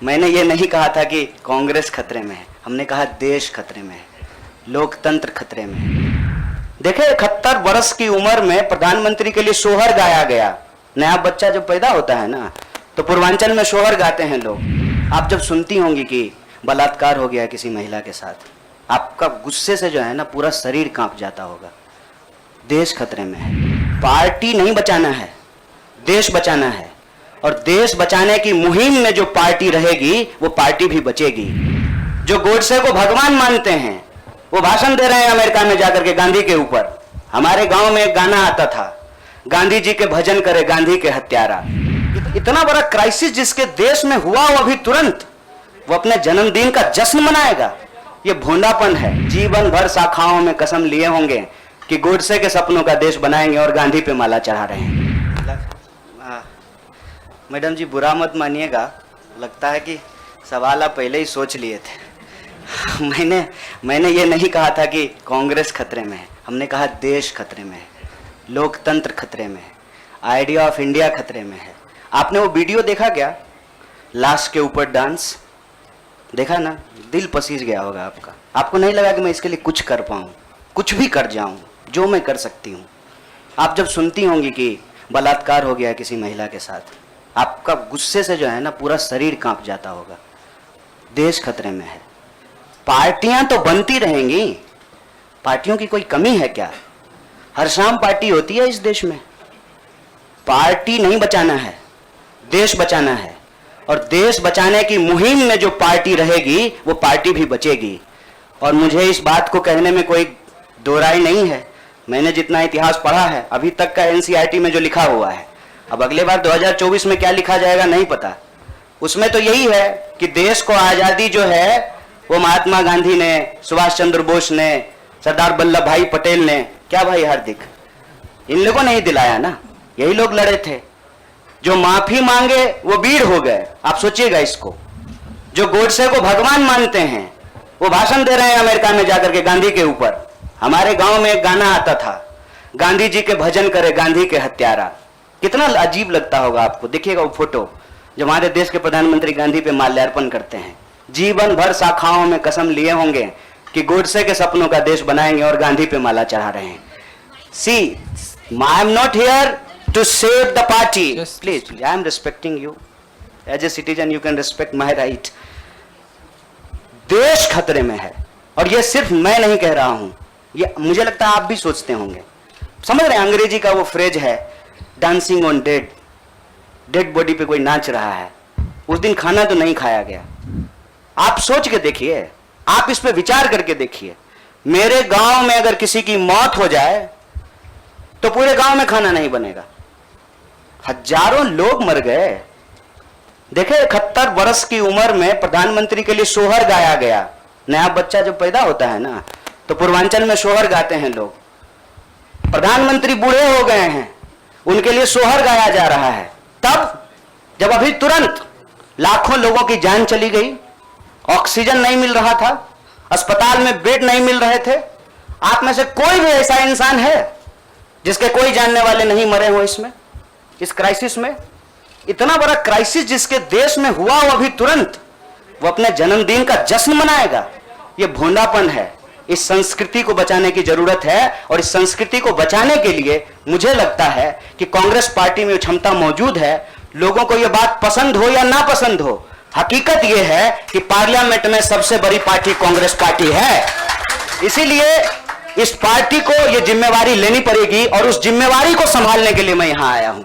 मैंने ये नहीं कहा था कि कांग्रेस खतरे में है, हमने कहा देश खतरे में है, लोकतंत्र खतरे में है। देखे 71 वर्ष की उम्र में प्रधानमंत्री के लिए सोहर गाया गया। नया बच्चा जब पैदा होता है ना तो पूर्वांचल में सोहर गाते हैं लोग। आप जब सुनती होंगी कि बलात्कार हो गया किसी महिला के साथ, आपका गुस्से से जो है ना पूरा शरीर कांप जाता होगा। देश खतरे में है, पार्टी नहीं बचाना है, देश बचाना है। और देश बचाने की मुहिम में जो पार्टी रहेगी वो पार्टी भी बचेगी। जो गोडसे को भगवान मानते हैं वो भाषण दे रहे हैं अमेरिका में जाकर के गांधी के ऊपर। हमारे गांव में एक गाना आता था, गांधी जी के भजन करे गांधी के हत्यारा। इतना बड़ा क्राइसिस जिसके देश में हुआ वो अभी तुरंत वो अपने जन्मदिन का जश्न मनाएगा, ये भोंडापन है। जीवन भर शाखाओं में कसम लिए होंगे कि गोडसे के सपनों का देश बनाएंगे और गांधी पे माला चढ़ा रहे हैं। मैडम जी बुरा मत मानिएगा, लगता है कि सवाल आप पहले ही सोच लिए थे। मैंने ये नहीं कहा था कि कांग्रेस खतरे में है, हमने कहा देश खतरे में है, लोकतंत्र खतरे में है, आइडिया ऑफ इंडिया खतरे में है। आपने वो वीडियो देखा क्या, लाश के ऊपर डांस देखा ना, दिल पसीज गया होगा आपका। आपको नहीं लगा कि मैं इसके लिए कुछ कर पाऊँ, कुछ भी कर जाऊँ जो मैं कर सकती हूँ। आप जब सुनती होंगी कि बलात्कार हो गया किसी महिला के साथ, आपका गुस्से से जो है ना पूरा शरीर कांप जाता होगा। देश खतरे में है, पार्टियां तो बनती रहेंगी, पार्टियों की कोई कमी है क्या? हर शाम पार्टी होती है इस देश में। पार्टी नहीं बचाना है, देश बचाना है। और देश बचाने की मुहिम में जो पार्टी रहेगी वो पार्टी भी बचेगी। और मुझे इस बात को कहने में कोई दो राय नहीं है। मैंने जितना इतिहास पढ़ा है अभी तक का एनसीईआरटी में जो लिखा हुआ है, अब अगले बार 2024 में क्या लिखा जाएगा नहीं पता। उसमें तो यही है कि देश को आजादी जो है वो महात्मा गांधी ने, सुभाष चंद्र बोस ने, सरदार वल्लभ भाई पटेल ने, क्या भाई हार्दिक, इन लोगों ने ही दिलाया ना। यही लोग लड़े थे। जो माफी मांगे वो वीर हो गए। आप सोचिएगा इसको। जो गोडसे को भगवान मानते हैं वो भाषण दे रहे हैं अमेरिका में जाकर के गांधी के ऊपर। हमारे गांव में एक गाना आता था, गांधी जी के भजन करे गांधी के हत्यारा। कितना अजीब लगता होगा आपको। देखिएगा वो फोटो जो हमारे देश के प्रधानमंत्री गांधी पे माल्यार्पण करते हैं। जीवन भर शाखाओं में कसम लिए होंगे कि गोडसे के सपनों का देश बनाएंगे और गांधी पे माला चढ़ा रहे हैं। See, I am not here to save the party, please, I am respecting you as a citizen, you can respect my right. देश खतरे में है। और ये सिर्फ मैं नहीं कह रहा हूं, ये मुझे लगता है आप भी सोचते होंगे। समझ रहे हैं, अंग्रेजी का वो फ्रेज है dancing on dead, dead body पे कोई नाच रहा है। उस दिन खाना तो नहीं खाया गया। आप सोच के देखिए, आप इस पे विचार करके देखिए। मेरे गांव में अगर किसी की मौत हो जाए तो पूरे गांव में खाना नहीं बनेगा। हजारों लोग मर गए। देखे 71 वर्ष की उम्र में प्रधानमंत्री के लिए सोहर गाया गया। नया बच्चा जब पैदा होता है ना तो पूर्वांचल में सोहर गाते हैं लोग। प्रधानमंत्री बूढ़े हो गए हैं, उनके लिए सोहर गाया जा रहा है। तब जब अभी तुरंत लाखों लोगों की जान चली गई, ऑक्सीजन नहीं मिल रहा था, अस्पताल में बेड नहीं मिल रहे थे। आप में से कोई भी ऐसा इंसान है जिसके कोई जानने वाले नहीं मरे हो इसमें, इस क्राइसिस में? इतना बड़ा क्राइसिस जिसके देश में हुआ वो अभी तुरंत वो अपने जन्मदिन का जश्न मनाएगा, ये भोंडापन है। इस संस्कृति को बचाने की जरूरत है। और इस संस्कृति को बचाने के लिए मुझे लगता है कि कांग्रेस पार्टी में क्षमता मौजूद है। लोगों को यह बात पसंद हो या ना पसंद हो, हकीकत यह है कि पार्लियामेंट में सबसे बड़ी पार्टी कांग्रेस पार्टी है। इसीलिए इस पार्टी को यह जिम्मेवारी लेनी पड़ेगी और उस जिम्मेवारी को संभालने के लिए मैं यहां आया हूं।